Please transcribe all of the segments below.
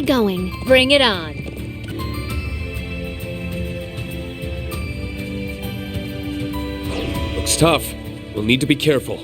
we going? Bring it on. Looks tough. We'll need to be careful.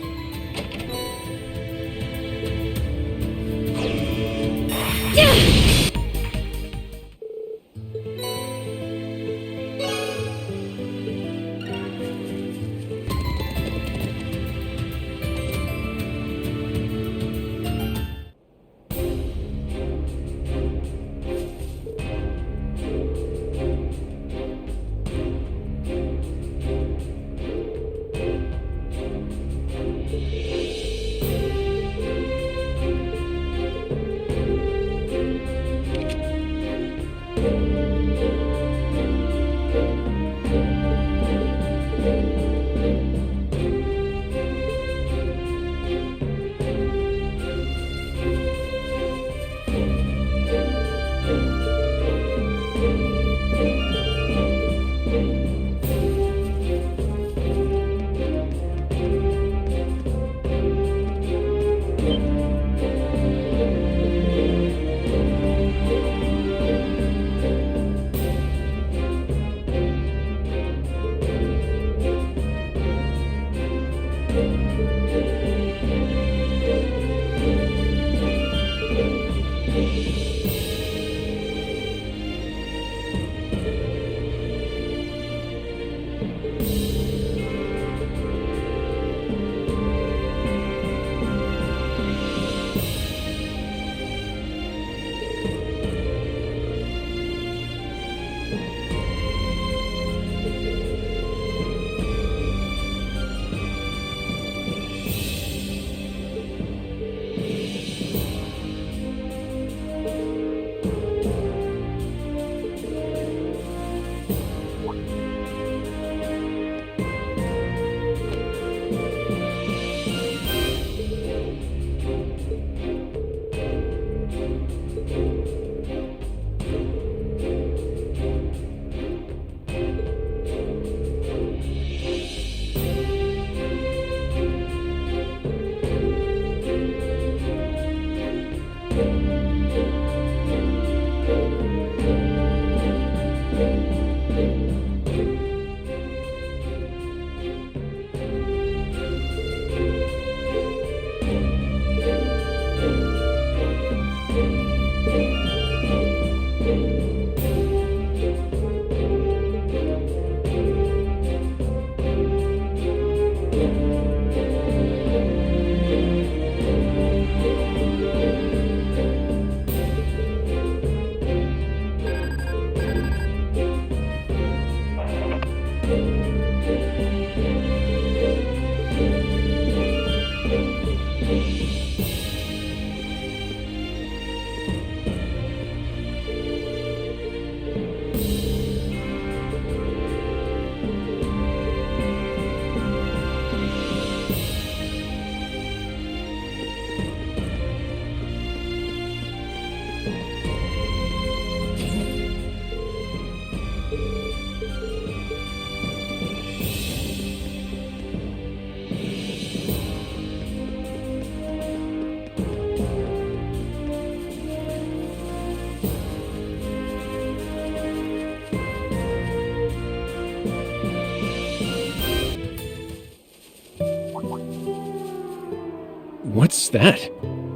What's that?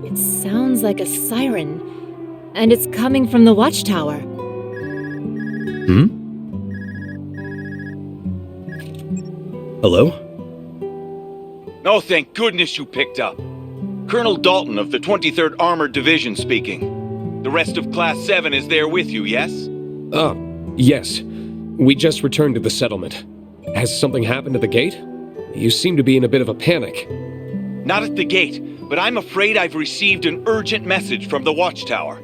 It sounds like a siren, and it's coming from the watchtower. Hmm? Hello? Oh, thank goodness you picked up. Colonel Dalton of the 23rd Armored Division speaking. The rest of Class 7 is there with you, yes? Yes. We just returned to the settlement. Has something happened at the gate? You seem to be in a bit of a panic. Not at the gate, but I'm afraid I've received an urgent message from the watchtower.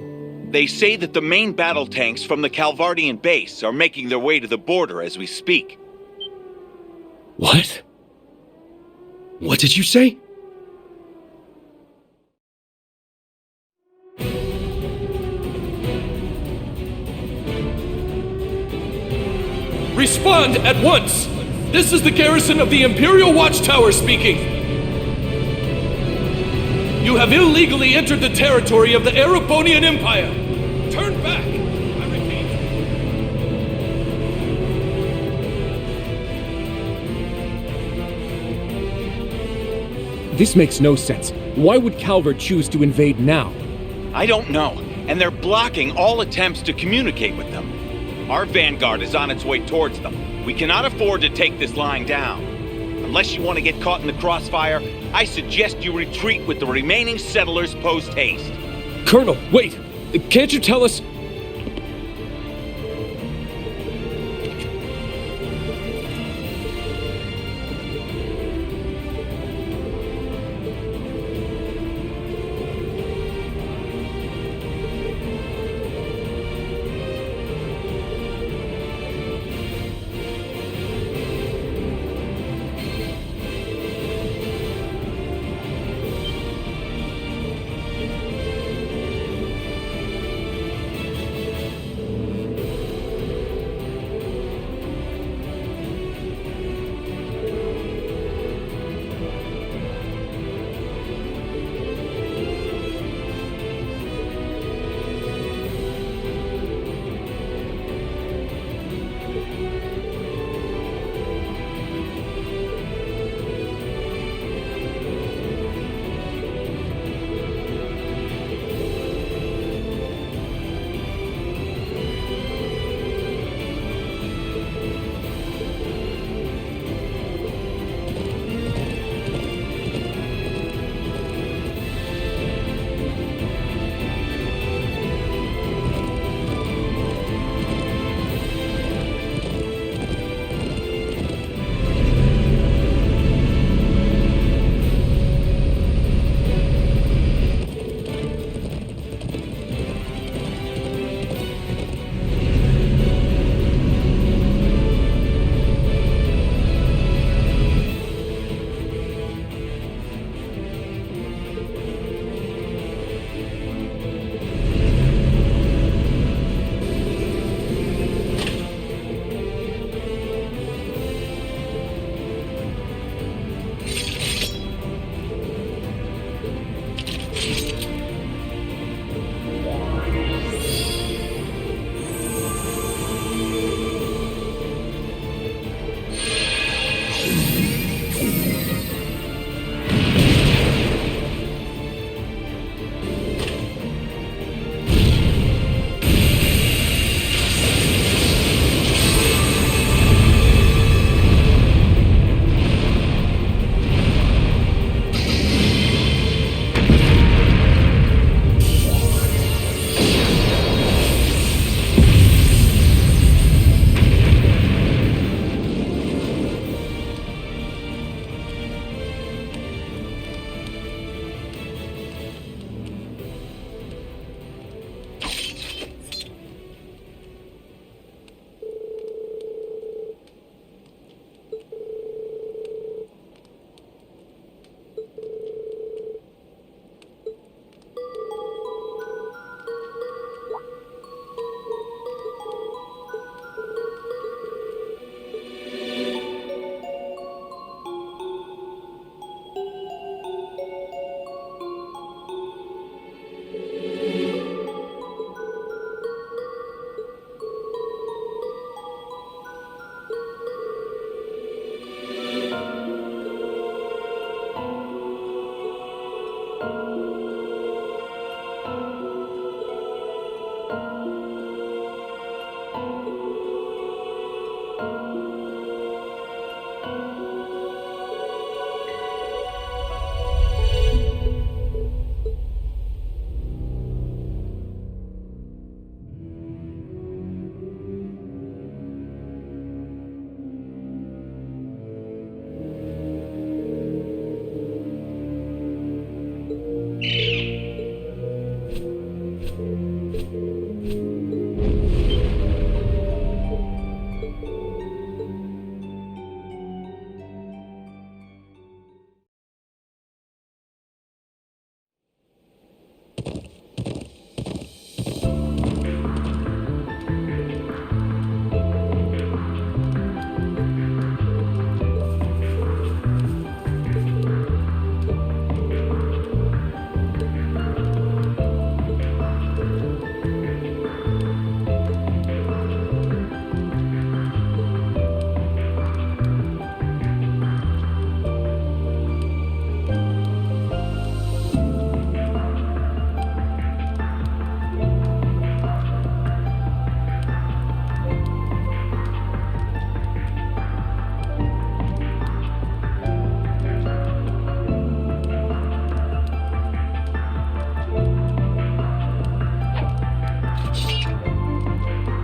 They say that the main battle tanks from the Calvardian base are making their way to the border as we speak. What? What did you say? Respond at once! This is the garrison of the Imperial Watchtower speaking! You have illegally entered the territory of the Erebonian Empire! This makes no sense. Why would Calvert choose to invade now? I don't know, and they're blocking all attempts to communicate with them. Our vanguard is on its way towards them. We cannot afford to take this line down. Unless you want to get caught in the crossfire, I suggest you retreat with the remaining settlers post-haste. Colonel, wait! Can't you tell us...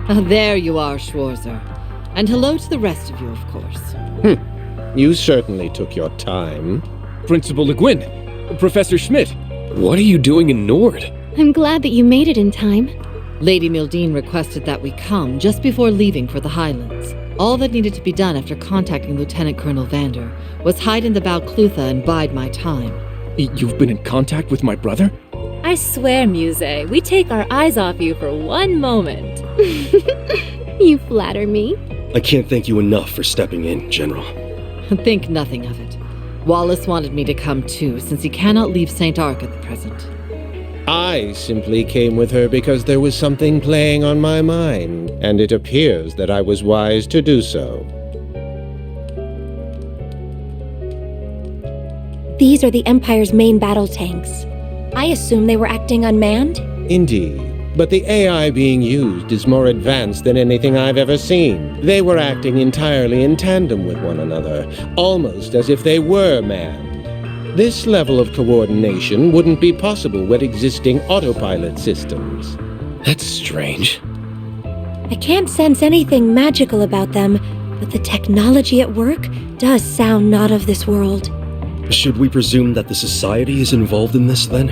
Oh, there you are, Schwarzer. And hello to the rest of you, of course. You certainly took your time. Principal Le Guin, Professor Schmidt. What are you doing in Nord? I'm glad that you made it in time. Lady Mildine requested that we come just before leaving for the Highlands. All that needed to be done after contacting Lieutenant Colonel Vander was hide in the Balclutha and bide my time. You've been in contact with my brother? I swear, Muse, we take our eyes off you for one moment. You flatter me. I can't thank you enough for stepping in, General. Think nothing of it. Wallace wanted me to come too, since he cannot leave St. Arc at the present. I simply came with her because there was something playing on my mind, and it appears that I was wise to do so. These are the Empire's main battle tanks. I assume they were acting unmanned? Indeed. But the AI being used is more advanced than anything I've ever seen. They were acting entirely in tandem with one another, almost as if they were manned. This level of coordination wouldn't be possible with existing autopilot systems. That's strange. I can't sense anything magical about them, but the technology at work does sound not of this world. Should we presume that the Society is involved in this, then?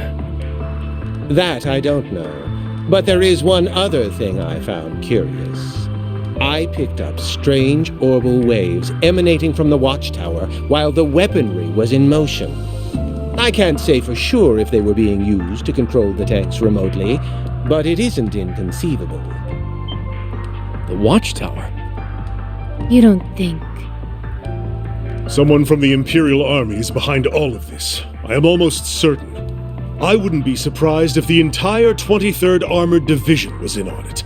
That I don't know. But there is one other thing I found curious. I picked up strange orbital waves emanating from the watchtower while the weaponry was in motion. I can't say for sure if they were being used to control the tanks remotely, but it isn't inconceivable. The watchtower? You don't think... Someone from the Imperial Army is behind all of this. I am almost certain. I wouldn't be surprised if the entire 23rd Armored Division was in on it.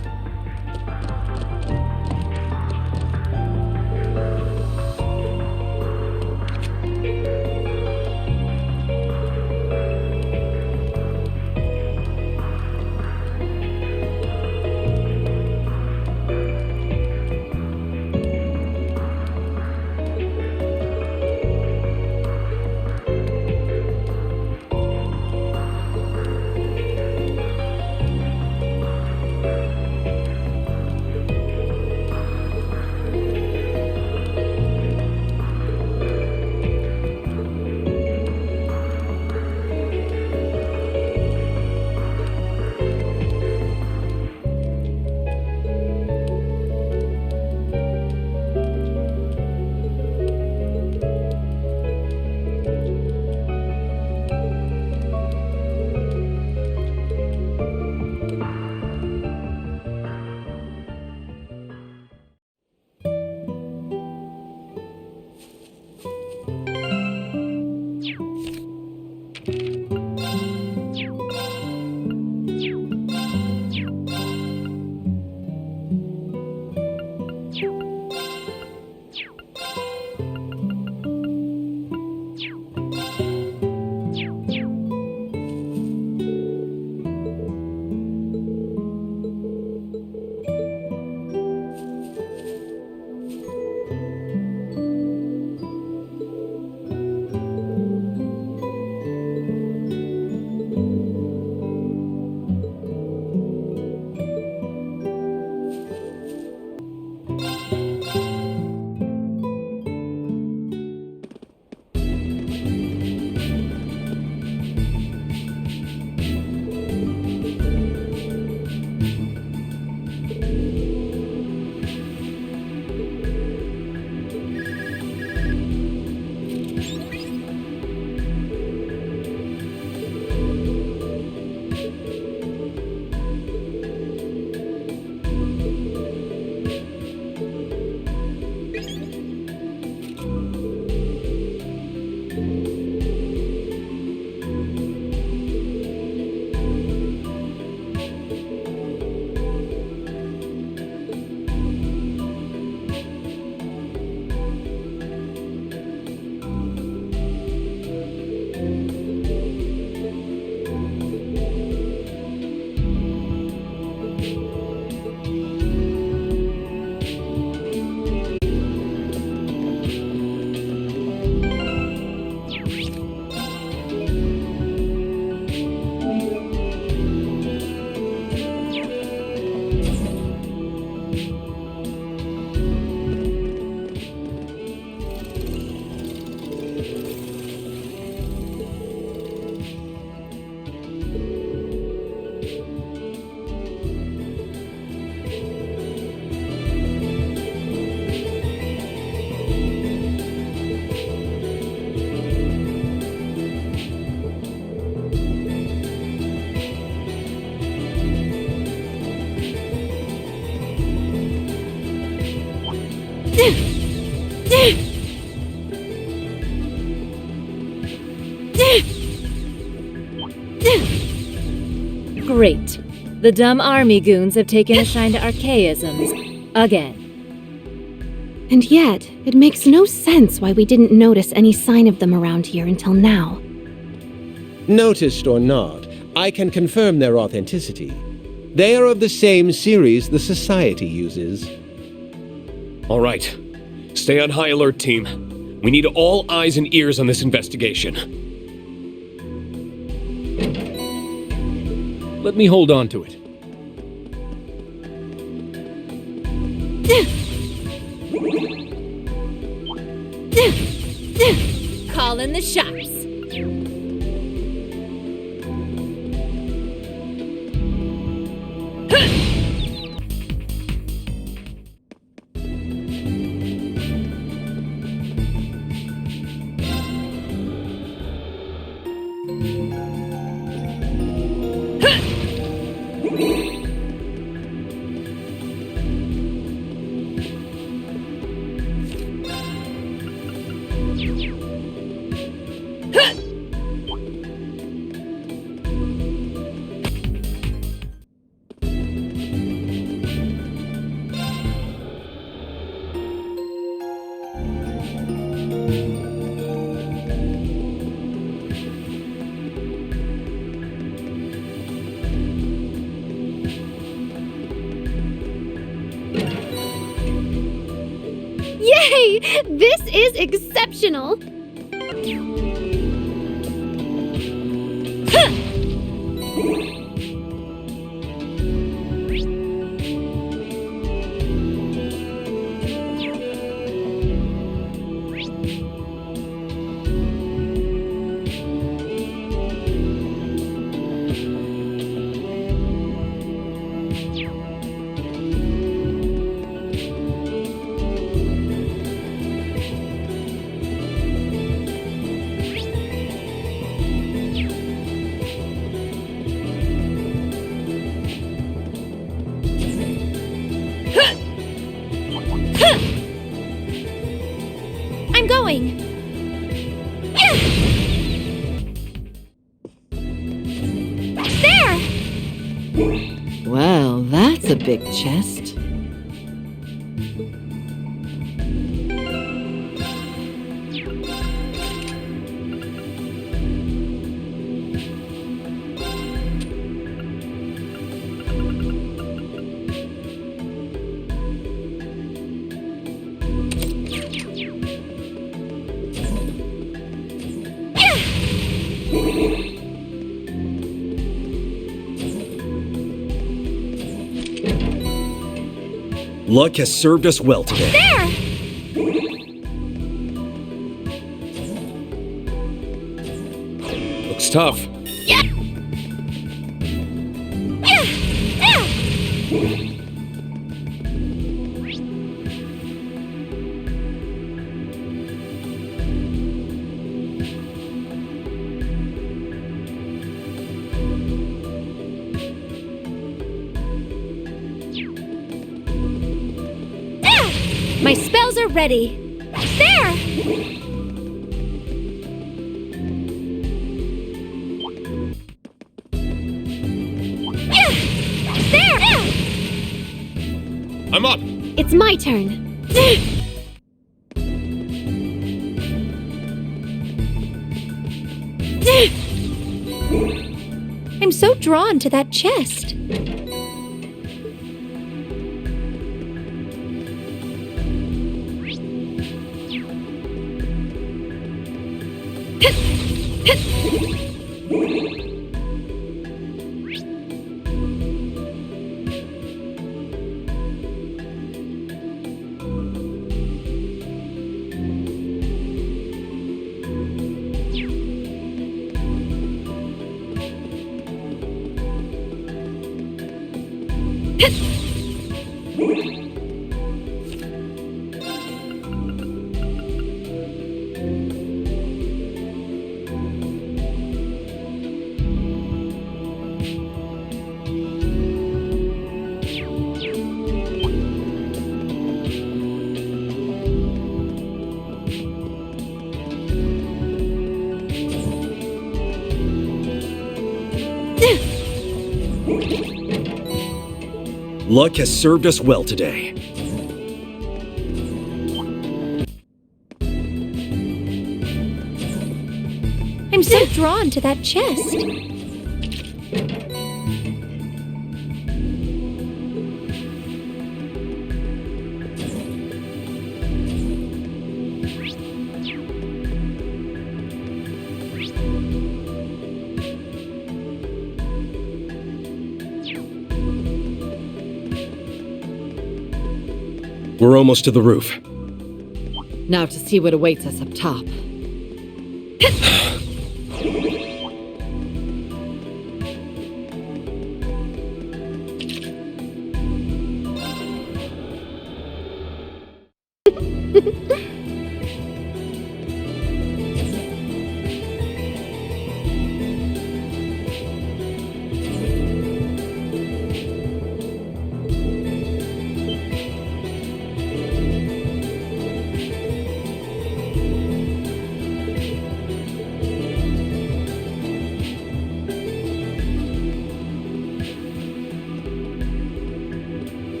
Great. The dumb army goons have taken a shine to archaisms. Again. And yet, it makes no sense why we didn't notice any sign of them around here until now. Noticed or not, I can confirm their authenticity. They are of the same series the Society uses. All right. Stay on high alert, team. We need all eyes and ears on this investigation. Let me hold on to it. Calling the shots. Yay! This is exceptional! I'm going! There! Well, that's a big chest. Luck has served us well today. There! Looks tough. My spells are ready. There! There! I'm up. It's my turn. I'm so drawn to that chest. Luck has served us well today. I'm so drawn to that chest. We're almost to the roof. Now to see what awaits us up top.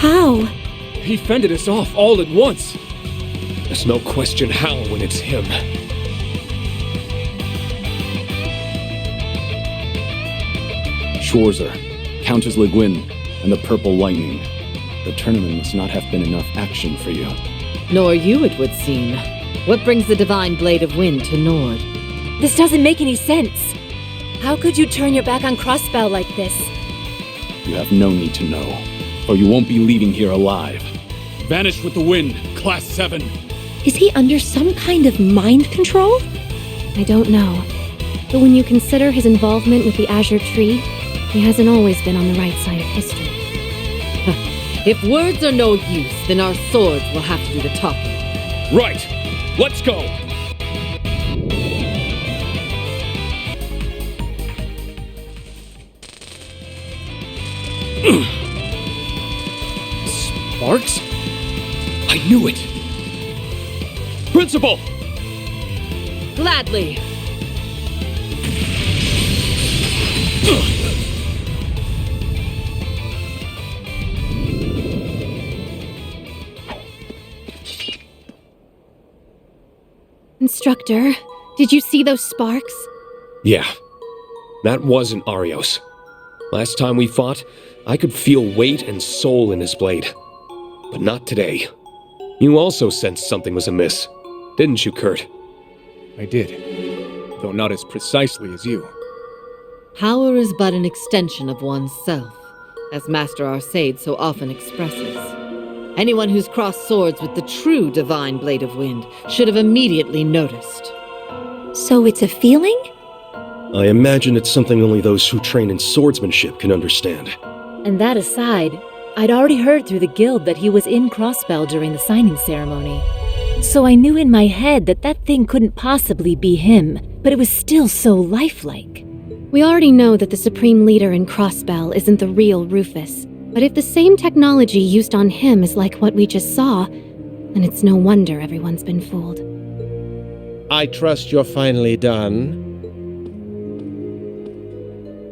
How? He fended us off all at once. There's no question how when it's him. Schwarzer, Countess Le Guin, and the Purple Lightning. The tournament must not have been enough action for you. Nor you, it would seem. What brings the Divine Blade of Wind to Nord? This doesn't make any sense. How could you turn your back on Crossbell like this? You have no need to know, or you won't be leaving here alive. Vanish with the wind, Class 7. Is he under some kind of mind control? I don't know. But when you consider his involvement with the Azure Tree, he hasn't always been on the right side of history. If words are no use, then our swords will have to do the talking. Right. Let's go. Sparks? I knew it. Principal! Gladly. Instructor, did you see those sparks? Yeah, that wasn't Arios. Last time we fought, I could feel weight and soul in his blade. But not today. You also sensed something was amiss, didn't you, Kurt? I did, though not as precisely as you. Power is but an extension of one's self, as Master Arcade so often expresses. Anyone who's crossed swords with the true Divine Blade of Wind should have immediately noticed. So it's a feeling? I imagine it's something only those who train in swordsmanship can understand. And that aside, I'd already heard through the guild that he was in Crossbell during the signing ceremony. So I knew in my head that that thing couldn't possibly be him, but it was still so lifelike. We already know that the Supreme Leader in Crossbell isn't the real Rufus, but if the same technology used on him is like what we just saw, then it's no wonder everyone's been fooled. I trust you're finally done.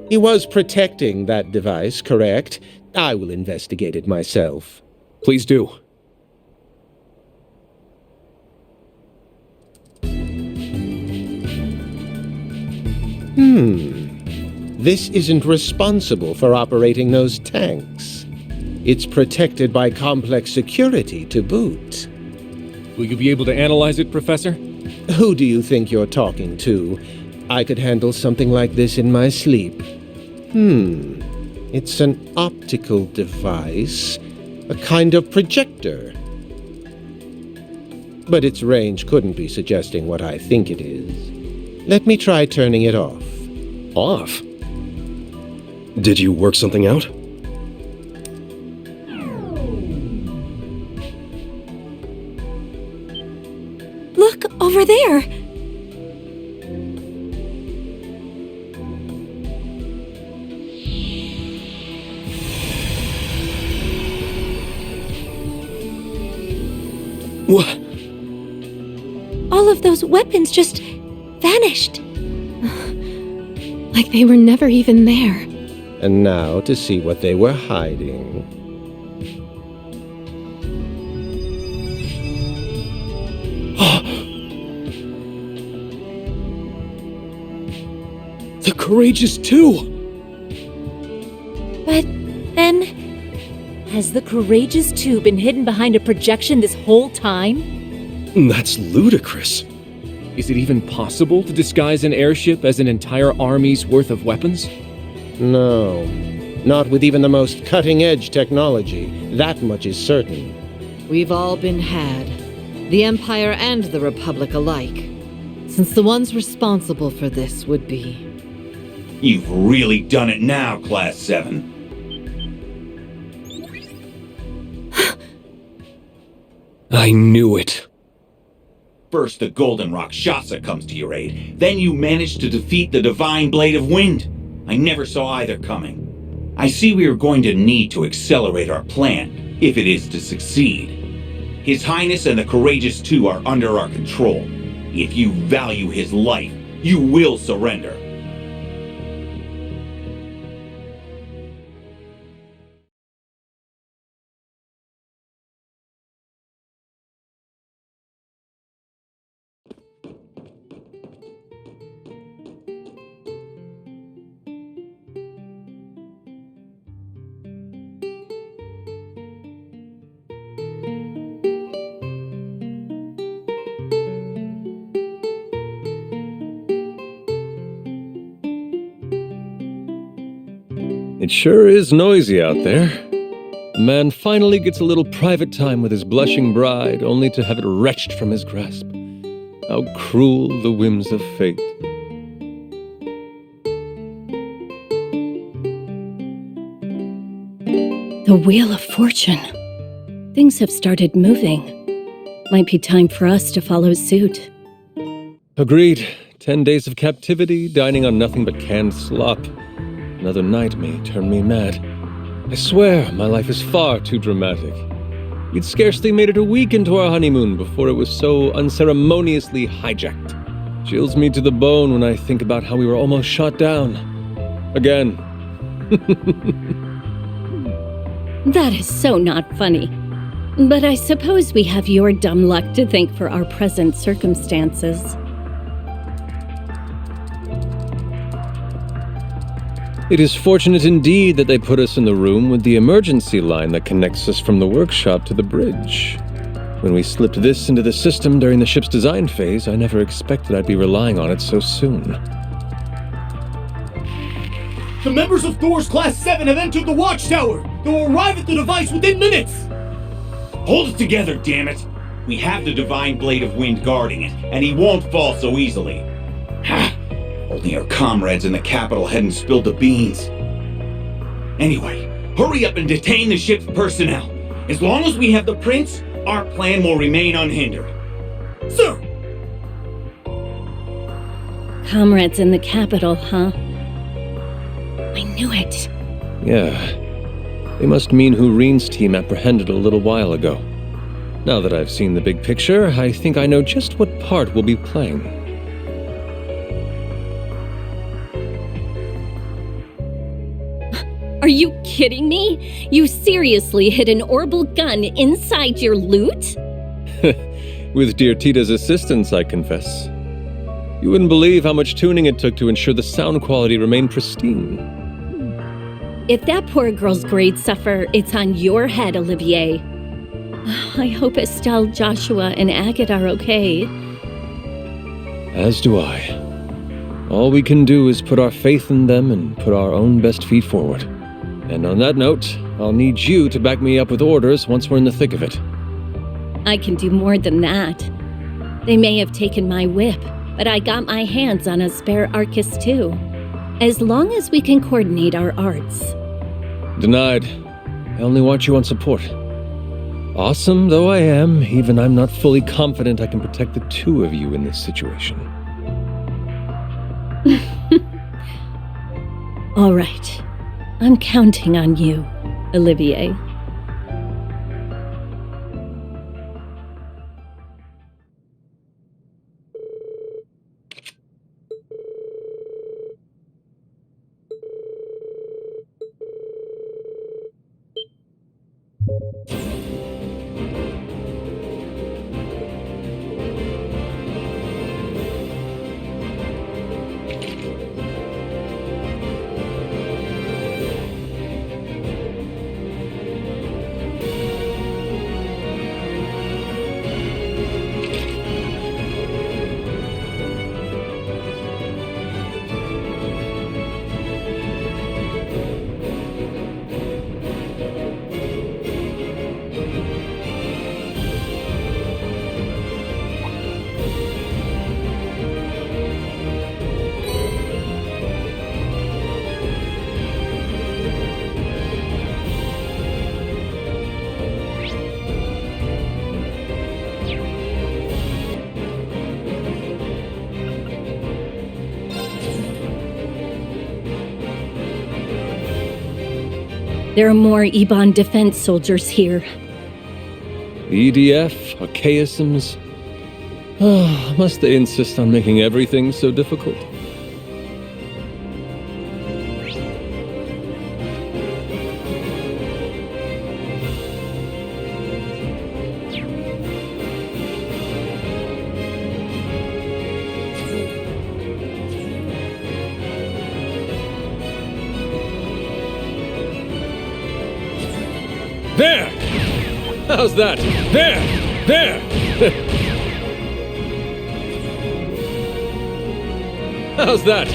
He was protecting that device, correct? I will investigate it myself. Please do. This isn't responsible for operating those tanks. It's protected by complex security to boot. Will you be able to analyze it, Professor? Who do you think you're talking to? I could handle something like this in my sleep. It's an optical device, a kind of projector. But its range couldn't be suggesting what I think it is. Let me try turning it off. Off? Did you work something out? Look, over there! What? All of those weapons just vanished. Like they were never even there. And now to see what they were hiding. The Courageous 2! But then... Has the Courageous 2 been hidden behind a projection this whole time? That's ludicrous. Is it even possible to disguise an airship as an entire army's worth of weapons? No, not with even the most cutting-edge technology. That much is certain. We've all been had. The Empire and the Republic alike. Since the ones responsible for this would be... You've really done it now, Class 7. I knew it. First, the Golden Rakshasa comes to your aid. Then you manage to defeat the Divine Blade of Wind. I never saw either coming. I see we are going to need to accelerate our plan, if it is to succeed. His Highness and the Courageous 2 are under our control. If you value his life, you will surrender. It sure is noisy out there. A man finally gets a little private time with his blushing bride, only to have it wrenched from his grasp. How cruel the whims of fate. The Wheel of Fortune. Things have started moving. Might be time for us to follow suit. Agreed. 10 days of captivity, dining on nothing but canned slop. Another night may turn me mad. I swear, my life is far too dramatic. We'd scarcely made it a week into our honeymoon before it was so unceremoniously hijacked. Chills me to the bone when I think about how we were almost shot down. Again. That is so not funny. But I suppose we have your dumb luck to thank for our present circumstances. It is fortunate indeed that they put us in the room with the emergency line that connects us from the workshop to the bridge. When we slipped this into the system during the ship's design phase, I never expected I'd be relying on it so soon. The members of Thor's Class 7 have entered the Watchtower! They will arrive at the device within minutes! Hold it together, damn it! We have the Divine Blade of Wind guarding it, and he won't fall so easily. Ha! Only our comrades in the capital hadn't spilled the beans. Anyway, hurry up and detain the ship's personnel. As long as we have the prince, our plan will remain unhindered. Sir! Comrades in the capital, huh? I knew it. Yeah. They must mean who Rean's team apprehended a little while ago. Now that I've seen the big picture, I think I know just what part we'll be playing. Are you kidding me? You seriously hid an orbital gun inside your loot? With dear Tita's assistance, I confess. You wouldn't believe how much tuning it took to ensure the sound quality remained pristine. If that poor girl's grades suffer, it's on your head, Olivier. I hope Estelle, Joshua, and Agate are okay. As do I. All we can do is put our faith in them and put our own best feet forward. And on that note, I'll need you to back me up with orders once we're in the thick of it. I can do more than that. They may have taken my whip, but I got my hands on a spare Arcus too. As long as we can coordinate our arts. Denied. I only want you on support. Awesome though I am, even I'm not fully confident I can protect the two of you in this situation. All right. I'm counting on you, Olivier. There are more Ebon defense soldiers here. EDF, archaisms. Must they insist on making everything so difficult? There! How's that? There! There! How's that?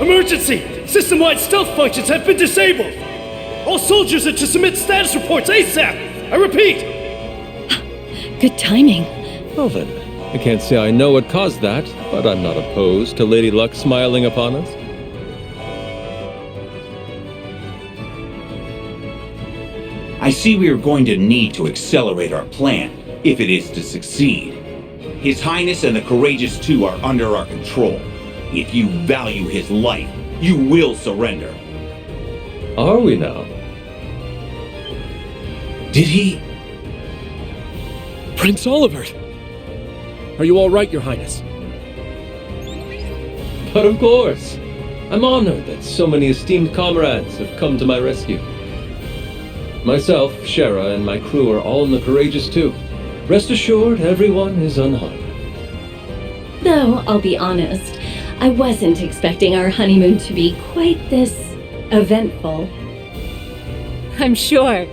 Emergency! System-wide stealth functions have been disabled! All soldiers are to submit status reports ASAP! I repeat! Good timing. Well then, I can't say I know what caused that, but I'm not opposed to Lady Luck smiling upon us. I see we are going to need to accelerate our plan, if it is to succeed. His Highness and the Courageous Two are under our control. If you value his life, you will surrender. Are we now? Did he? Prince Oliver! Are you all right, Your Highness? But of course. I'm honored that so many esteemed comrades have come to my rescue. Myself, Shara, and my crew are all in the Courageous Two. Rest assured, everyone is unharmed. Though, I'll be honest, I wasn't expecting our honeymoon to be quite this eventful. I'm sure.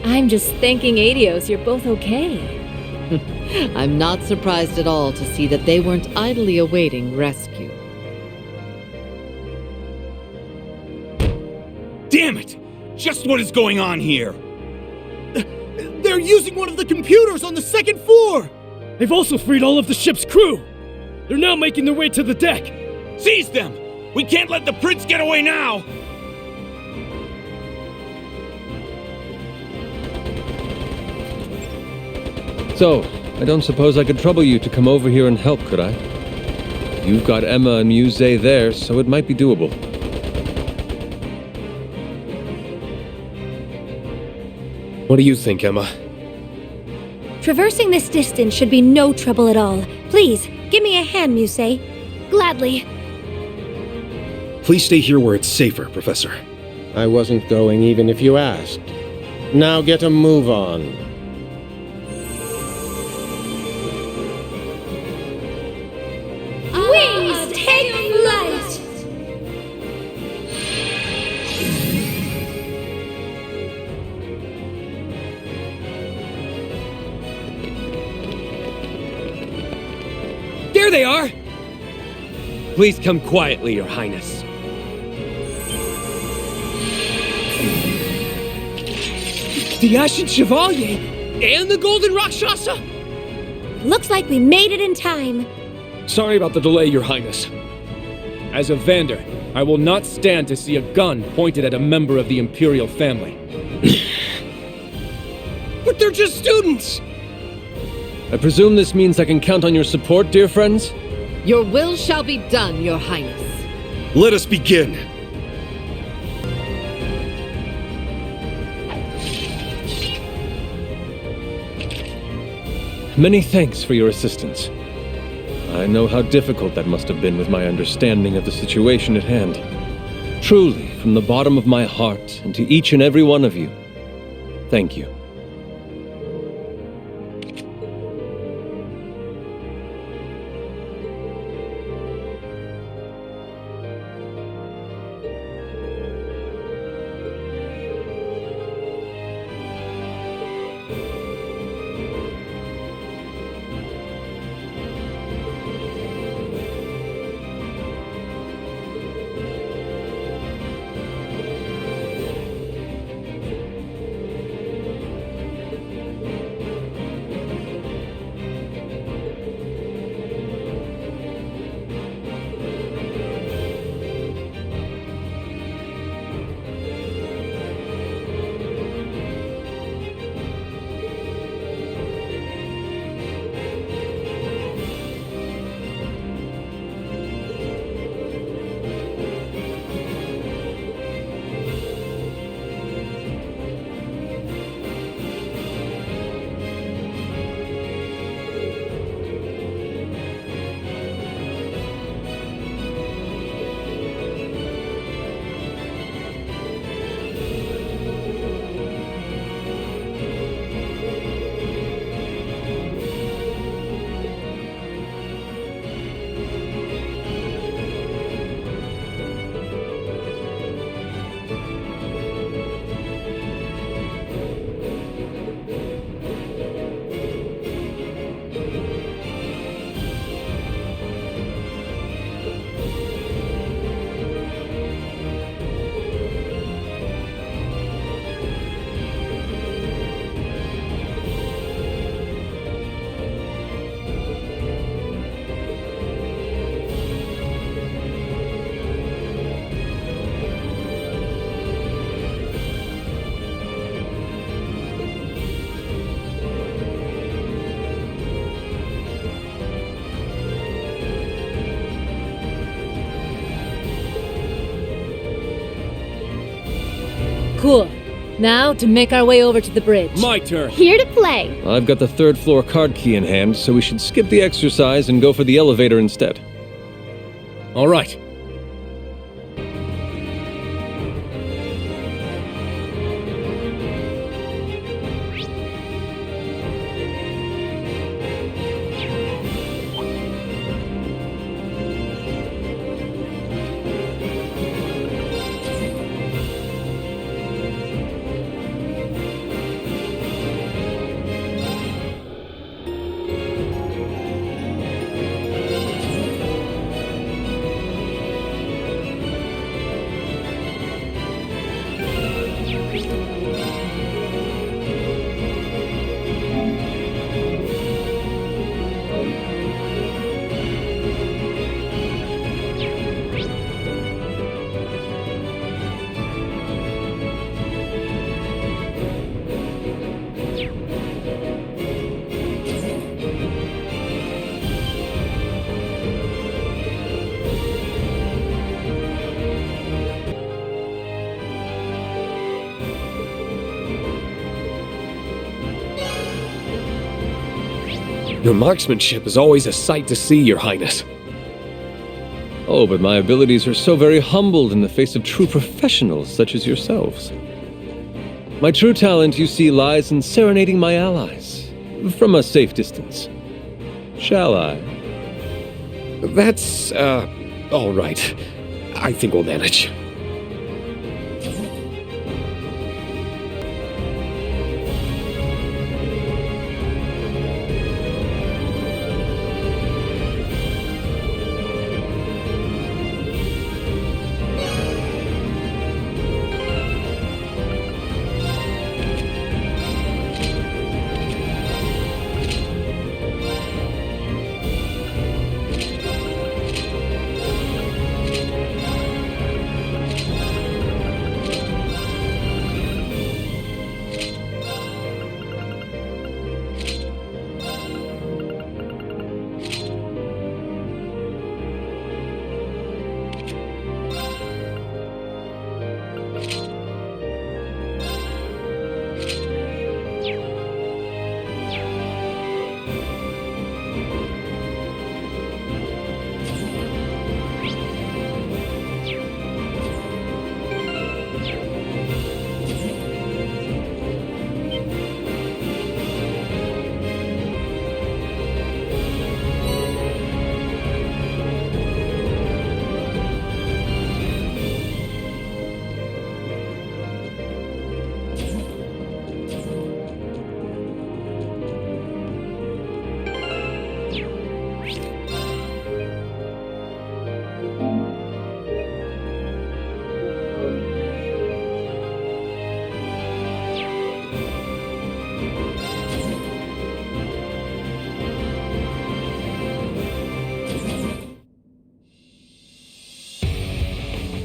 I'm just thanking Adios you're both okay. I'm not surprised at all to see that they weren't idly awaiting rescue. Damn it! Just what is going on here? They're using one of the computers on the second floor! They've also freed all of the ship's crew! They're now making their way to the deck! Seize them! We can't let the prince get away now! So, I don't suppose I could trouble you to come over here and help, could I? You've got Emma and Muse there, so it might be doable. What do you think, Emma? Traversing this distance should be no trouble at all. Please, give me a hand, Muse. Gladly. Please stay here where it's safer, Professor. I wasn't going even if you asked. Now get a move on. Wings, take flight! There they are! Please come quietly, Your Highness. The Ashen Chevalier and the Golden Rakshasa? Looks like we made it in time. Sorry about the delay, Your Highness. As a Vander, I will not stand to see a gun pointed at a member of the Imperial family. But they're just students! I presume this means I can count on your support, dear friends? Your will shall be done, Your Highness. Let us begin! Many thanks for your assistance. I know how difficult that must have been with my understanding of the situation at hand. Truly, from the bottom of my heart, and to each and every one of you, thank you. Cool. Now to make our way over to the bridge. My turn. Here to play. I've got the third floor card key in hand, so we should skip the exercise and go for the elevator instead. All right. Your marksmanship is always a sight to see, Your Highness. Oh, but my abilities are so very humbled in the face of true professionals such as yourselves. My true talent, you see, lies in serenading my allies, from a safe distance. Shall I? That's, all right. I think we'll manage.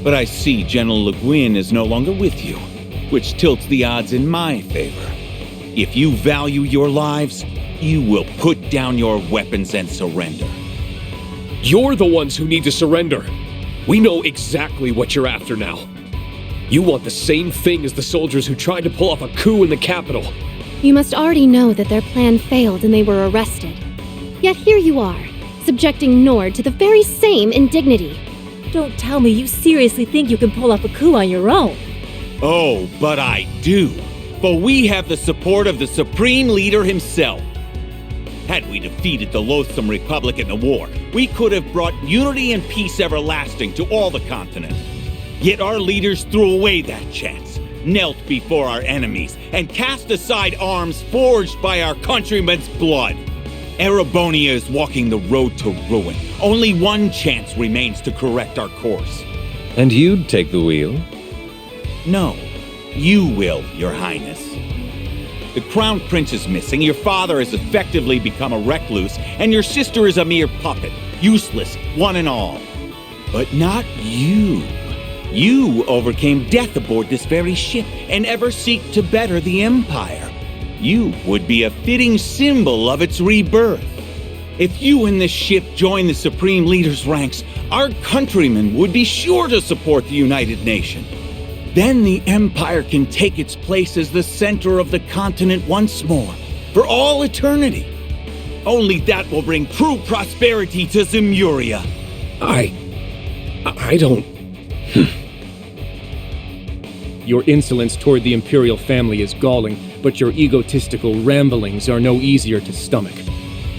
But I see General Le Guin is no longer with you, which tilts the odds in my favor. If you value your lives, you will put down your weapons and surrender. You're the ones who need to surrender. We know exactly what you're after now. You want the same thing as the soldiers who tried to pull off a coup in the capital. You must already know that their plan failed and they were arrested. Yet here you are, subjecting Nord to the very same indignity. Don't tell me you seriously think you can pull off a coup on your own. Oh, but I do. For we have the support of the Supreme Leader himself. Had we defeated the loathsome Republic in the war, we could have brought unity and peace everlasting to all the continent. Yet our leaders threw away that chance, knelt before our enemies, and cast aside arms forged by our countrymen's blood. Erebonia is walking the road to ruin. Only one chance remains to correct our course. And you'd take the wheel? No, you will, Your Highness. The Crown Prince is missing, your father has effectively become a recluse, and your sister is a mere puppet, useless, one and all. But not you. You overcame death aboard this very ship, and ever seek to better the Empire. You would be a fitting symbol of its rebirth. If you and this ship join the Supreme Leader's ranks, our countrymen would be sure to support the United Nation. Then the Empire can take its place as the center of the continent once more, for all eternity. Only that will bring true prosperity to Zemuria. I don't... Your insolence toward the Imperial family is galling, but your egotistical ramblings are no easier to stomach.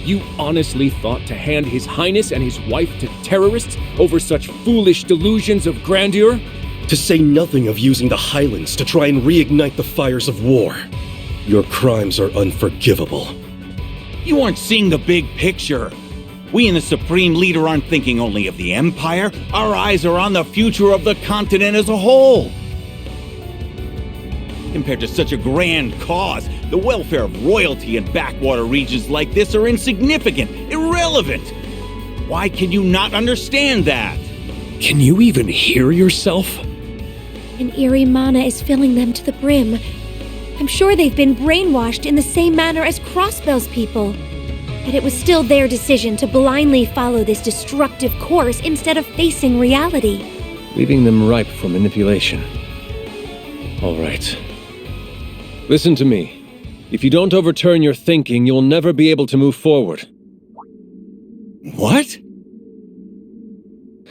You honestly thought to hand His Highness and his wife to terrorists over such foolish delusions of grandeur? To say nothing of using the Highlands to try and reignite the fires of war. Your crimes are unforgivable. You aren't seeing the big picture. We and the Supreme Leader aren't thinking only of the Empire. Our eyes are on the future of the continent as a whole. Compared to such a grand cause, the welfare of royalty in backwater regions like this are insignificant, irrelevant. Why can you not understand that? Can you even hear yourself? An eerie mana is filling them to the brim. I'm sure they've been brainwashed in the same manner as Crossbell's people. But it was still their decision to blindly follow this destructive course instead of facing reality. Leaving them ripe for manipulation. All right. Listen to me. If you don't overturn your thinking, you'll never be able to move forward. What?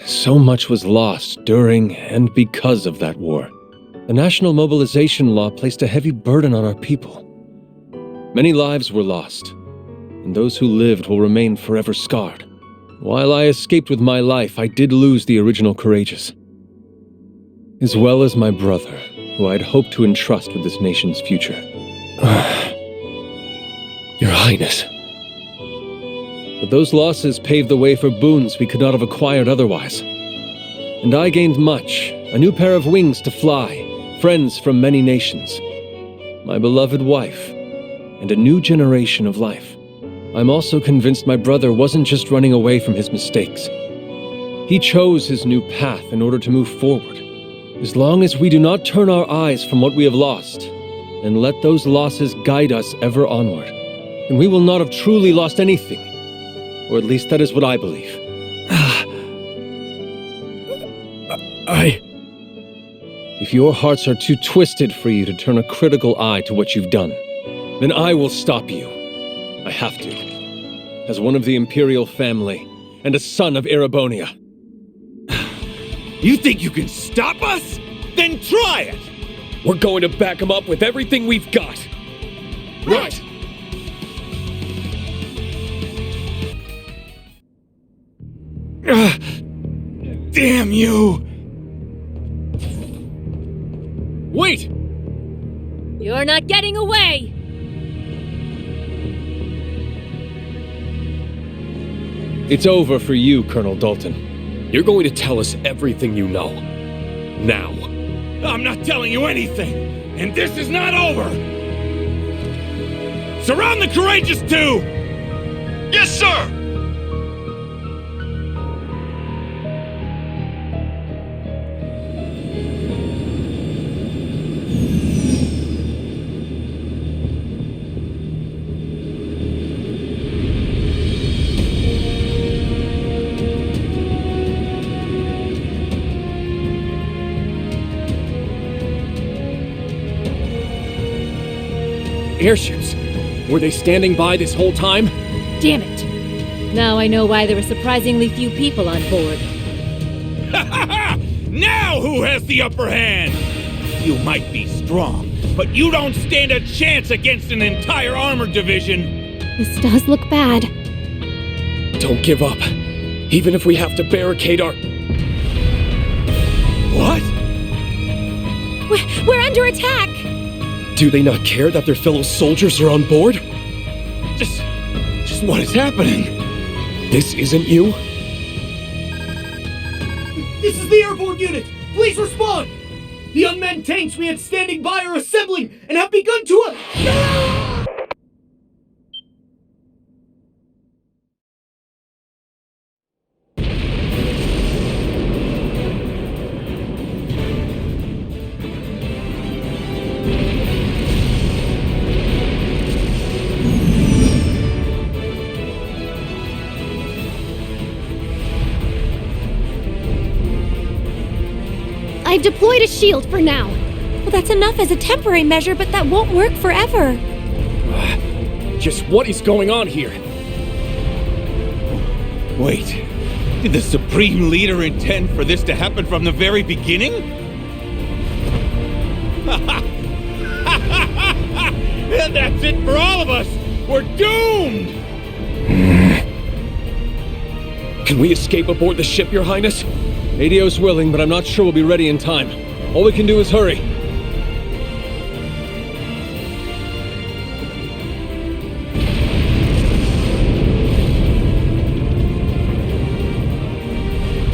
So much was lost during and because of that war. The National Mobilization Law placed a heavy burden on our people. Many lives were lost, and those who lived will remain forever scarred. While I escaped with my life, I did lose the original courageous, as well as my brother, who I'd hoped to entrust with this nation's future. Your Highness. But those losses paved the way for boons we could not have acquired otherwise. And I gained much, a new pair of wings to fly, friends from many nations, my beloved wife, and a new generation of life. I'm also convinced my brother wasn't just running away from his mistakes. He chose his new path in order to move forward. As long as we do not turn our eyes from what we have lost, and let those losses guide us ever onward, then we will not have truly lost anything. Or at least that is what I believe. If your hearts are too twisted for you to turn a critical eye to what you've done, then I will stop you. I have to. As one of the Imperial family, and a son of Erebonia. You think you can stop us? Then try it! We're going to back him up with everything we've got. Right! Damn you! Wait! You're not getting away! It's over for you, Colonel Dalton. You're going to tell us everything you know. Now. I'm not telling you anything, and this is not over! Surround the courageous too! Yes, sir! Airships? Were they standing by this whole time? Damn it! Now I know why there were surprisingly few people on board. Now who has the upper hand? You might be strong, but you don't stand a chance against an entire armored division. This does look bad. Don't give up. Even if we have to barricade our... What? We're under attack! Do they not care that their fellow soldiers are on board? Just what is happening? This isn't you? This is the airborne unit! Please respond! The unmanned tanks we had standing by are assembling and have begun to... I've deployed a shield for now. Well, that's enough as a temporary measure, but that won't work forever. Just what is going on here? Wait, did the Supreme Leader intend for this to happen from the very beginning? And that's it for all of us! We're doomed! Can we escape aboard the ship, Your Highness? ADO's willing, but I'm not sure we'll be ready in time. All we can do is hurry.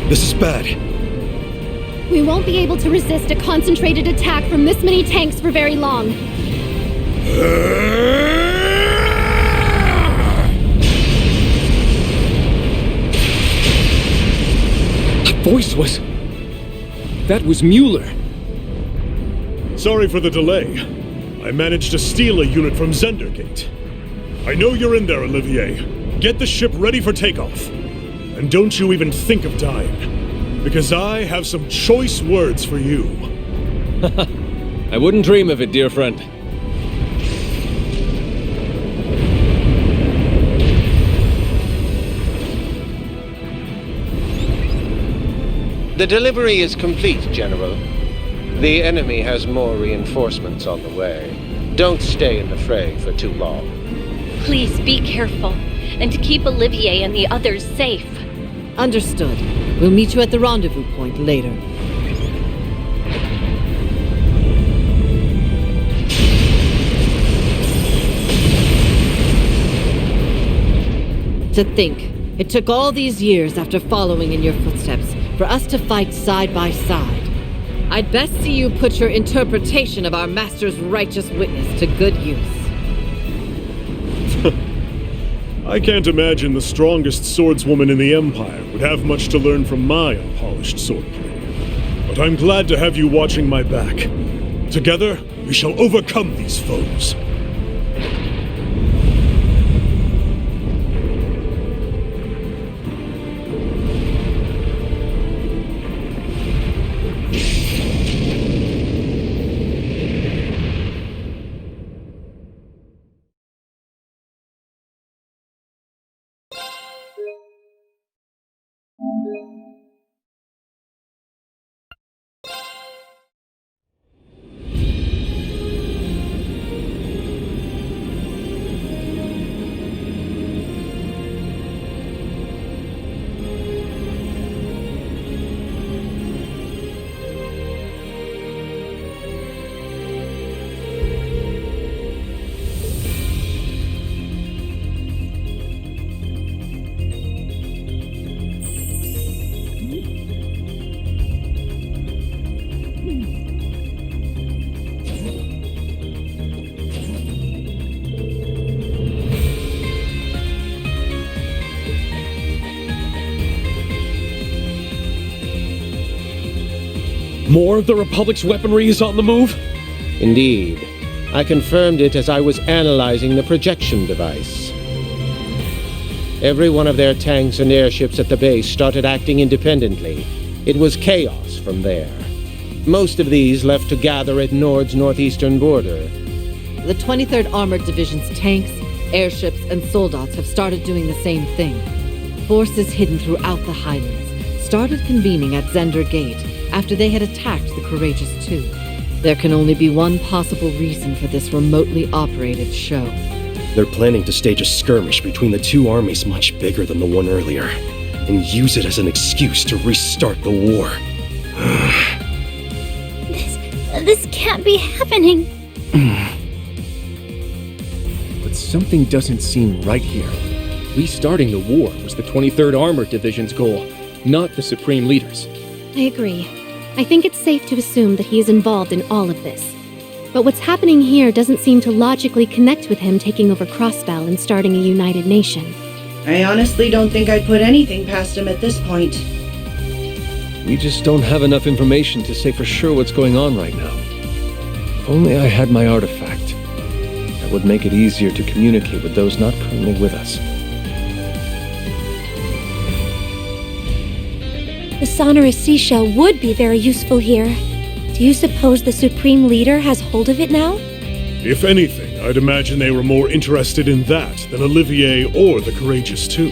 This is bad. We won't be able to resist a concentrated attack from this many tanks for very long. That voice was... That was Mueller. Sorry for the delay. I managed to steal a unit from Zendergate. I know you're in there, Olivier. Get the ship ready for takeoff. And don't you even think of dying. Because I have some choice words for you. I wouldn't dream of it, dear friend. The delivery is complete, General. The enemy has more reinforcements on the way. Don't stay in the fray for too long. Please be careful, and to keep Olivier and the others safe. Understood. We'll meet you at the rendezvous point later. To think, it took all these years after following in your footsteps for us to fight side by side. I'd best see you put your interpretation of our master's righteous witness to good use. I can't imagine the strongest swordswoman in the Empire would have much to learn from my unpolished swordplay. But I'm glad to have you watching my back. Together, we shall overcome these foes. More of the Republic's weaponry is on the move? Indeed. I confirmed it as I was analyzing the projection device. Every one of their tanks and airships at the base started acting independently. It was chaos from there. Most of these left to gather at Nord's northeastern border. The 23rd Armored Division's tanks, airships, and soldats have started doing the same thing. Forces hidden throughout the Highlands started convening at Zender Gate after they had attacked the Courageous Two. There can only be one possible reason for this remotely operated show. They're planning to stage a skirmish between the two armies much bigger than the one earlier, and use it as an excuse to restart the war. This can't be happening. But something doesn't seem right here. Restarting the war was the 23rd Armored Division's goal, not the Supreme Leader's. I agree. I think it's safe to assume that he is involved in all of this. But what's happening here doesn't seem to logically connect with him taking over Crossbell and starting a united nation. I honestly don't think I'd put anything past him at this point. We just don't have enough information to say for sure what's going on right now. If only I had my artifact. That would make it easier to communicate with those not currently with us. The sonorous seashell would be very useful here. Do you suppose the Supreme Leader has hold of it now? If anything, I'd imagine they were more interested in that than Olivier or the Courageous 2.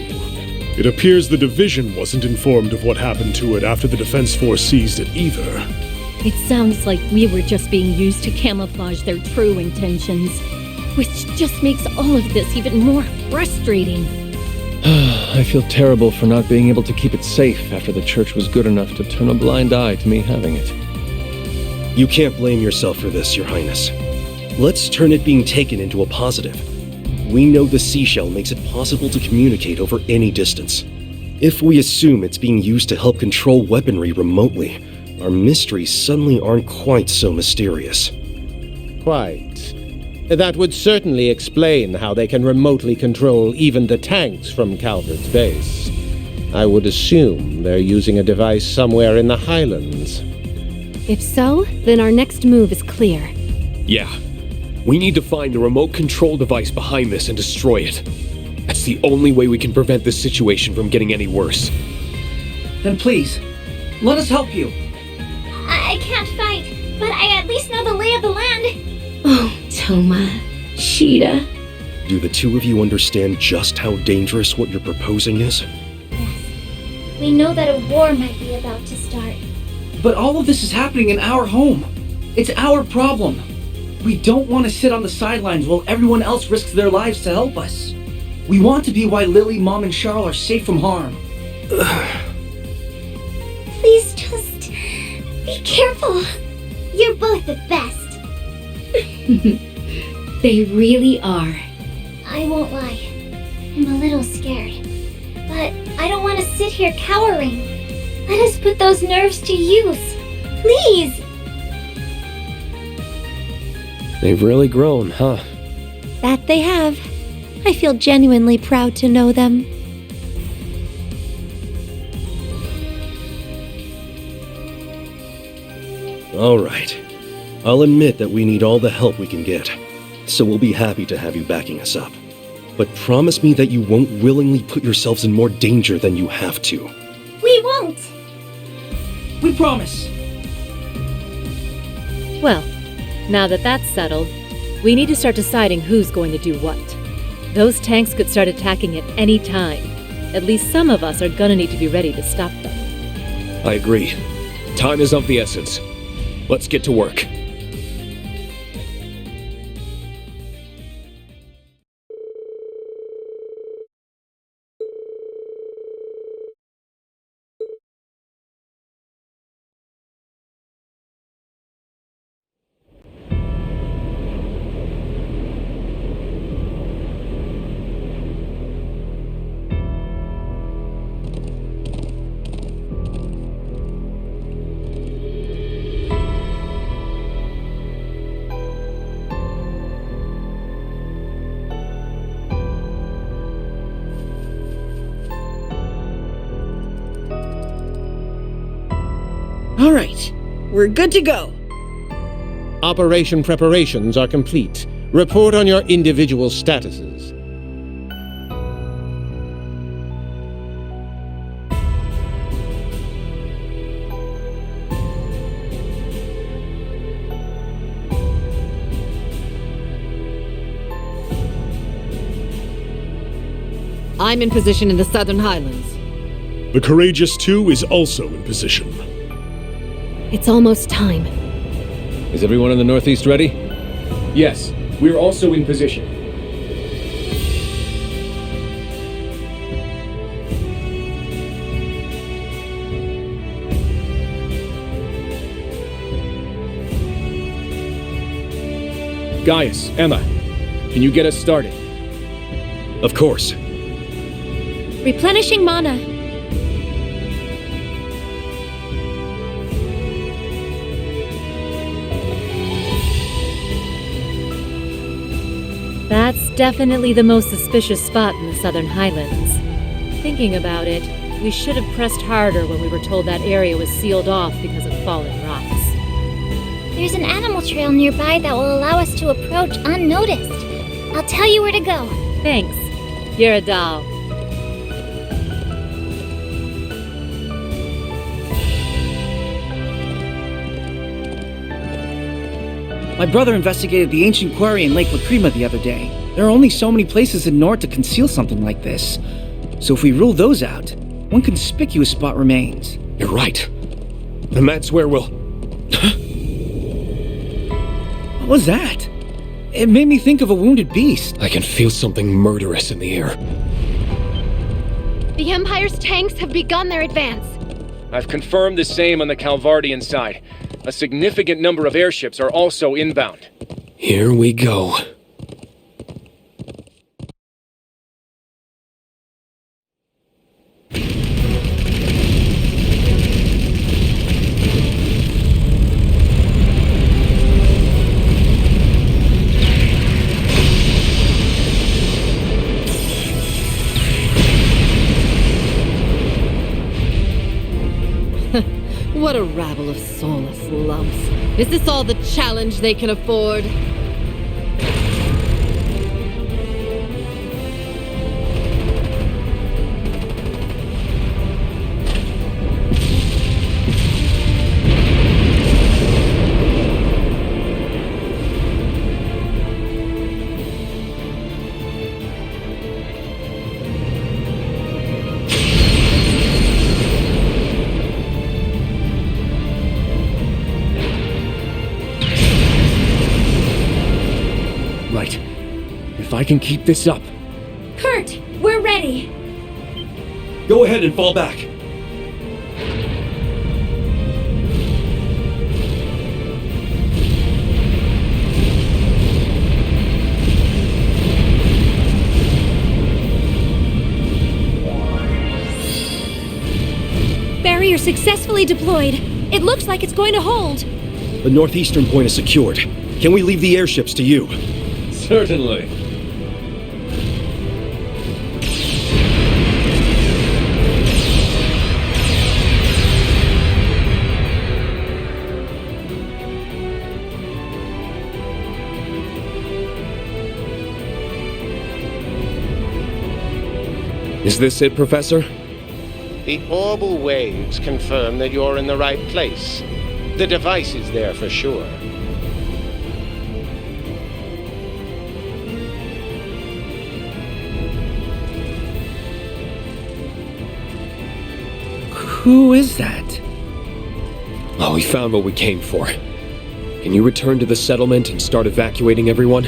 It appears the Division wasn't informed of what happened to it after the Defense Force seized it either. It sounds like we were just being used to camouflage their true intentions, which just makes all of this even more frustrating. I feel terrible for not being able to keep it safe after the Church was good enough to turn a blind eye to me having it. You can't blame yourself for this, Your Highness. Let's turn it being taken into a positive. We know the seashell makes it possible to communicate over any distance. If we assume it's being used to help control weaponry remotely, our mysteries suddenly aren't quite so mysterious. Quite. That would certainly explain how they can remotely control even the tanks from Calvert's base. I would assume they're using a device somewhere in the Highlands. If so, then our next move is clear. Yeah. We need to find the remote control device behind this and destroy it. That's the only way we can prevent this situation from getting any worse. Then please, let us help you. I can't fight, but I at least know the lay of the land. Oh, Toma, Sheeta. Do the two of you understand just how dangerous what you're proposing is? Yes. We know that a war might be about to start. But all of this is happening in our home. It's our problem. We don't want to sit on the sidelines while everyone else risks their lives to help us. We want to be why Lily, Mom, and Charles are safe from harm. Please just be careful. You're both the best. They really are. I won't lie. I'm a little scared. But I don't want to sit here cowering. Let us put those nerves to use. Please! They've really grown, huh? That they have. I feel genuinely proud to know them. All right. I'll admit that we need all the help we can get, so we'll be happy to have you backing us up. But promise me that you won't willingly put yourselves in more danger than you have to. We won't! We promise! Well, now that that's settled, we need to start deciding who's going to do what. Those tanks could start attacking at any time. At least some of us are gonna need to be ready to stop them. I agree. Time is of the essence. Let's get to work. All right, we're good to go. Operation preparations are complete. Report on your individual statuses. I'm in position in the Southern Highlands. The Courageous 2 is also in position. It's almost time. Is everyone in the Northeast ready? Yes, we're also in position. Gaius, Emma, can you get us started? Of course. Replenishing mana. That's definitely the most suspicious spot in the Southern Highlands. Thinking about it, we should have pressed harder when we were told that area was sealed off because of fallen rocks. There's an animal trail nearby that will allow us to approach unnoticed. I'll tell you where to go. Thanks. You're a doll. My brother investigated the ancient quarry in Lake Lacrima the other day. There are only so many places in Nord to conceal something like this. So if we rule those out, one conspicuous spot remains. You're right. And that's where we'll... What was that? It made me think of a wounded beast. I can feel something murderous in the air. The Empire's tanks have begun their advance. I've confirmed the same on the Calvardian side. A significant number of airships are also inbound. Here we go. What a rabble of soulless lumps. Is this all the challenge they can afford? Right. If I can keep this up. Kurt, we're ready. Go ahead and fall back. Barrier successfully deployed. It looks like it's going to hold. The northeastern point is secured. Can we leave the airships to you? Certainly. Is this it, Professor? The orbital waves confirm that you're in the right place. The device is there for sure. Who is that? Oh, we found what we came for. Can you return to the settlement and start evacuating everyone?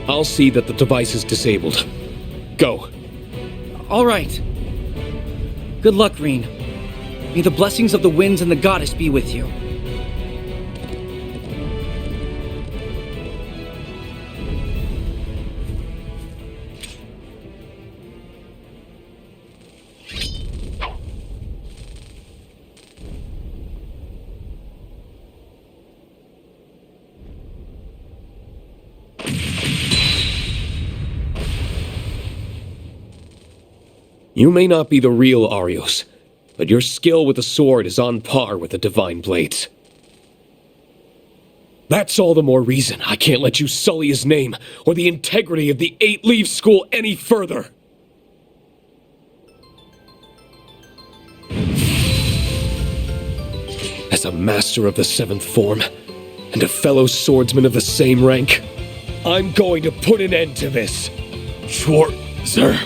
I'll see that the device is disabled. Go. All right. Good luck, Rean. May the blessings of the winds and the goddess be with you. You may not be the real Arios, but your skill with the sword is on par with the Divine Blades. That's all the more reason I can't let you sully his name or the integrity of the 8 Leave School any further. As a master of the 7th form, and a fellow swordsman of the same rank, I'm going to put an end to this. Sir.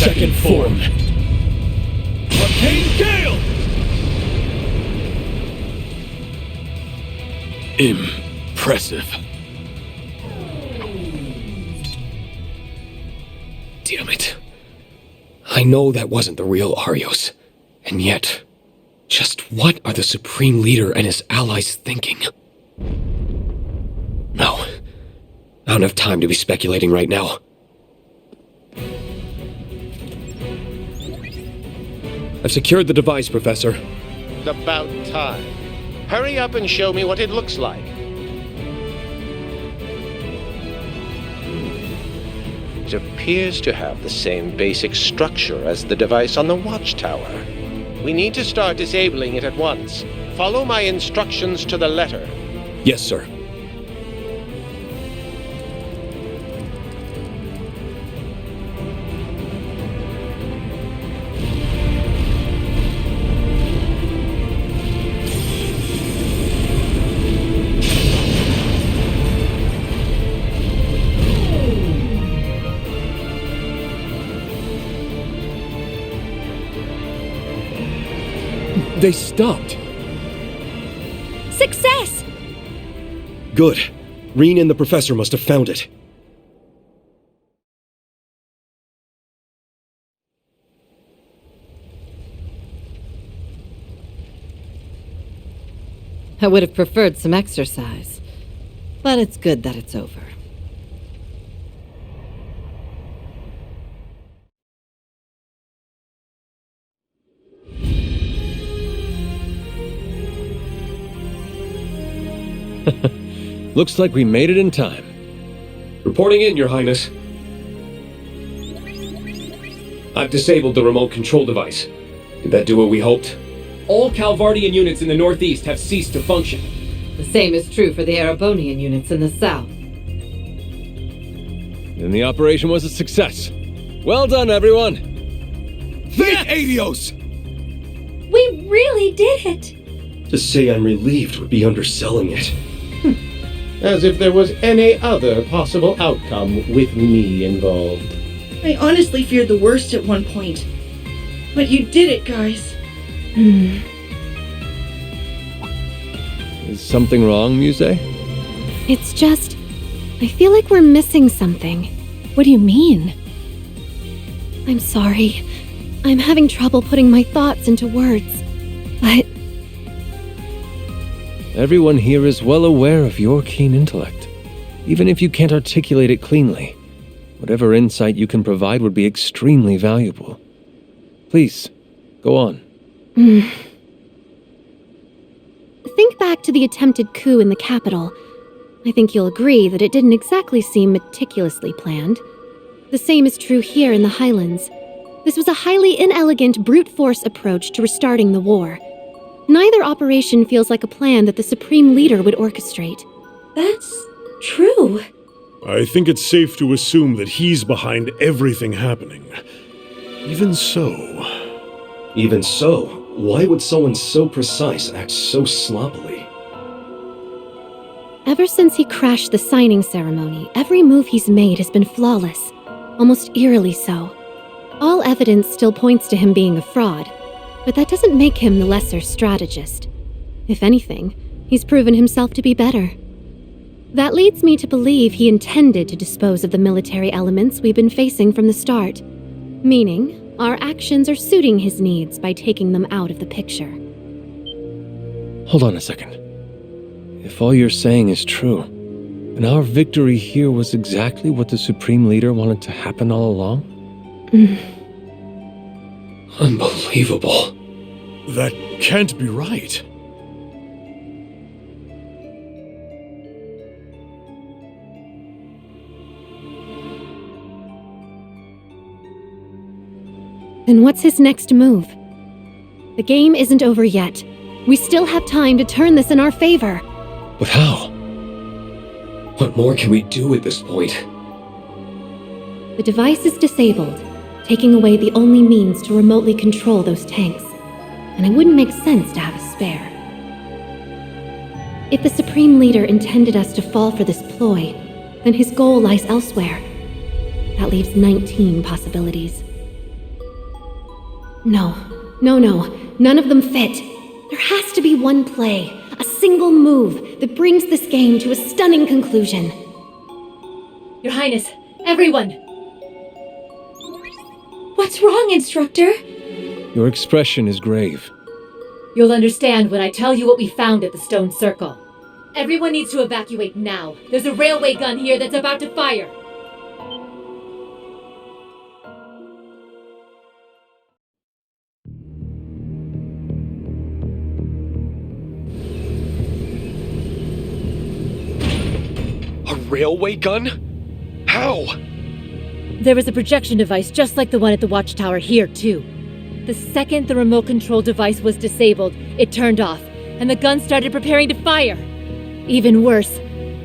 Second form. Arcane Gale! Impressive. Damn it. I know that wasn't the real Arios. And yet, just what are the Supreme Leader and his allies thinking? No. I don't have time to be speculating right now. I've secured the device, Professor. About time. Hurry up and show me what it looks like. It appears to have the same basic structure as the device on the watchtower. We need to start disabling it at once. Follow my instructions to the letter. Yes, sir. They stopped. Success! Good. Rean and the professor must have found it. I would have preferred some exercise, but it's good that it's over. Looks like we made it in time. Reporting in, Your Highness. I've disabled the remote control device. Did that do what we hoped? All Calvardian units in the northeast have ceased to function. The same is true for the Erebonian units in the south. Then the operation was a success. Well done, everyone! Thank Adios! We really did it! To say I'm relieved would be underselling it. As if there was any other possible outcome with me involved. I honestly feared the worst at one point. But you did it, guys. Is something wrong, Muse? It's just, I feel like we're missing something. What do you mean? I'm sorry. I'm having trouble putting my thoughts into words. But Everyone here is well aware of your keen intellect, even if you can't articulate it cleanly. Whatever insight you can provide would be extremely valuable. Please, go on. Think back to the attempted coup in the capital. I think you'll agree that it didn't exactly seem meticulously planned. The same is true here in the Highlands. This was a highly inelegant brute force approach to restarting the war. Neither operation feels like a plan that the Supreme Leader would orchestrate. That's true. I think it's safe to assume that he's behind everything happening. Even so, why would someone so precise act so sloppily? Ever since he crashed the signing ceremony, every move he's made has been flawless, almost eerily so. All evidence still points to him being a fraud, but that doesn't make him the lesser strategist. If anything, he's proven himself to be better. That leads me to believe he intended to dispose of the military elements we've been facing from the start, meaning our actions are suiting his needs by taking them out of the picture. Hold on a second. If all you're saying is true, and our victory here was exactly what the Supreme Leader wanted to happen all along? Unbelievable. that can't be right. Then what's his next move? The game isn't over yet. We still have time to turn this in our favor. But how? What more can we do at this point? The device is disabled, taking away the only means to remotely control those tanks. And it wouldn't make sense to have a spare. If the Supreme Leader intended us to fall for this ploy, then his goal lies elsewhere. That leaves 19 possibilities. No. None of them fit. There has to be one play, a single move that brings this game to a stunning conclusion. Your Highness, everyone! What's wrong, Instructor? Your expression is grave. You'll understand when I tell you what we found at the Stone Circle. Everyone needs to evacuate now. There's a railway gun here that's about to fire. A railway gun? How? There was a projection device just like the one at the watchtower here, too. The second the remote control device was disabled, it turned off, and the gun started preparing to fire. Even worse,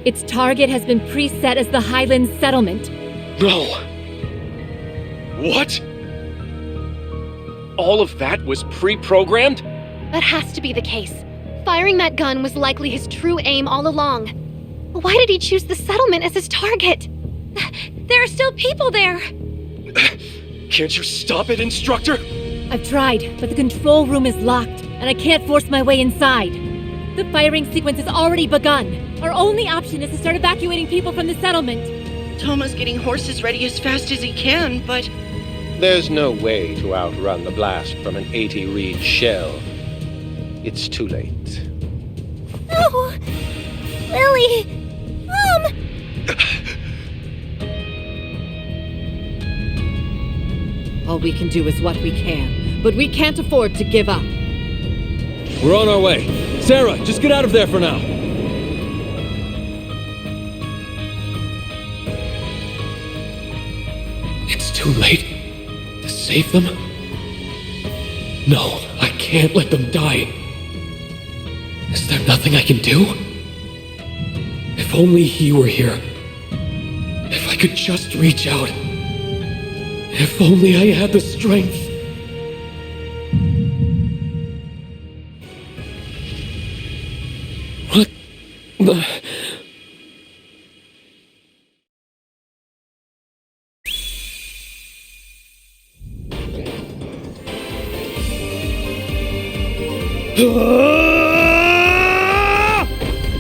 its target has been preset as the Highlands settlement. No. What? All of that was pre-programmed? That has to be the case. Firing that gun was likely his true aim all along. Why did he choose the settlement as his target? There are still people there! Can't you stop it, Instructor? I've tried, but the control room is locked, and I can't force my way inside. The firing sequence has already begun. Our only option is to start evacuating people from the settlement. Thoma's getting horses ready as fast as he can, but... There's no way to outrun the blast from an 80-reed shell. It's too late. No! Lily! Mom! All we can do is what we can, but we can't afford to give up. We're on our way. Sarah, just get out of there for now. It's too late to save them? No, I can't let them die. Is there nothing I can do? If only he were here. If I could just reach out. If only I had the strength. What the...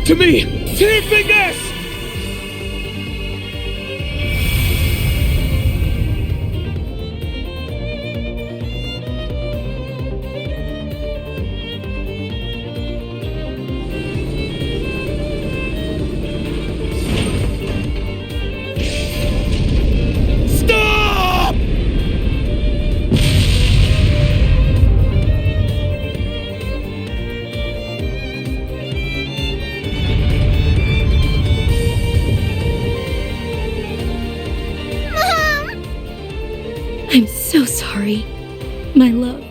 To me! Team Bigness! Stop! I'm so sorry, my love.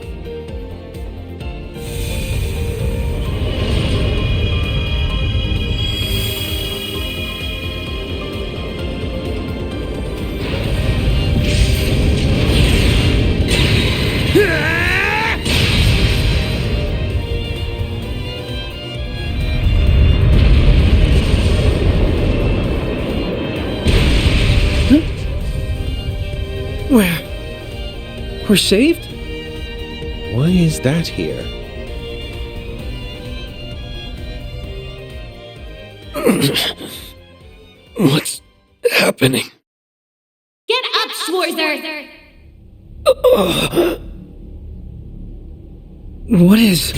We're saved? Why is that here? What's happening? Get up, Schwarzer! What is...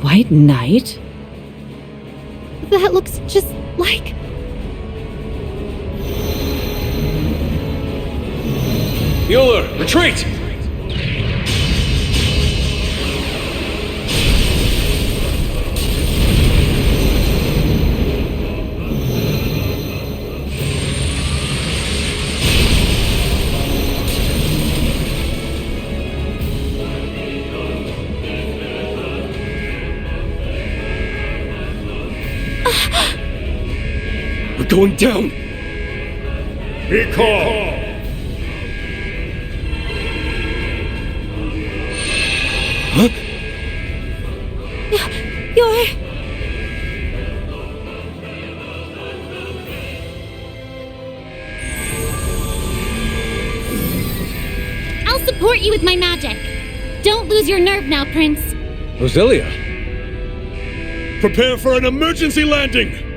White Knight? That looks just like... Mueller, retreat! We're going down! Be calm! Huh? You're... I'll support you with my magic. Don't lose your nerve now, Prince. Roselia! Prepare for an emergency landing!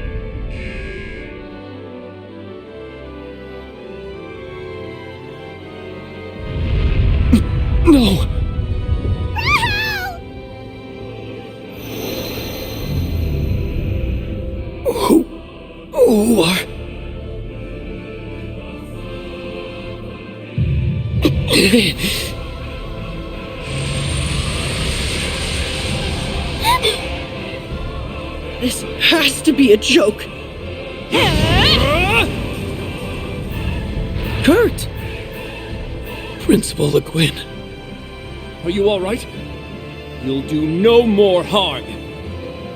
No! Who are... This has to be a joke. Kurt! Principal Le Guin. Are you all right? You'll do no more harm.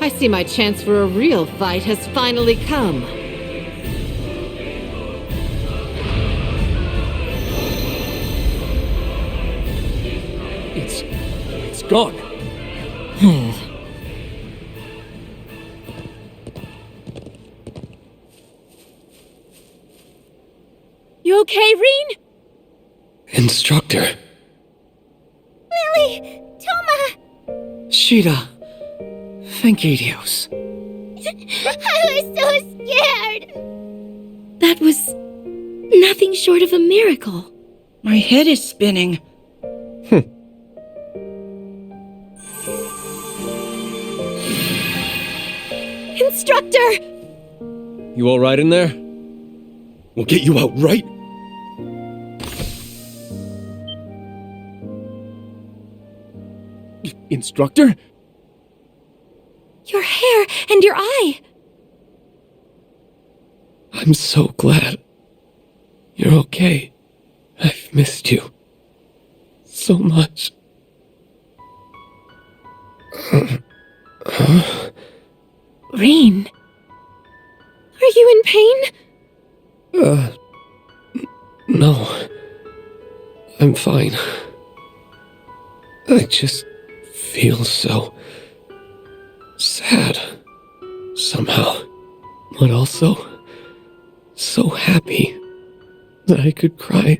I see my chance for a real fight has finally come. It's gone. You okay, Rean? Instructor. Lily! Toma! Sheeta. Thank you, Dios. I was so scared! That was nothing short of a miracle. My head is spinning. Instructor! You all right in there? We'll get you out right. Instructor? Your hair and your eye! I'm so glad. You're okay. I've missed you. So much. Rean. Are you in pain? No. I'm fine. I just feel so sad somehow, but also so happy that I could cry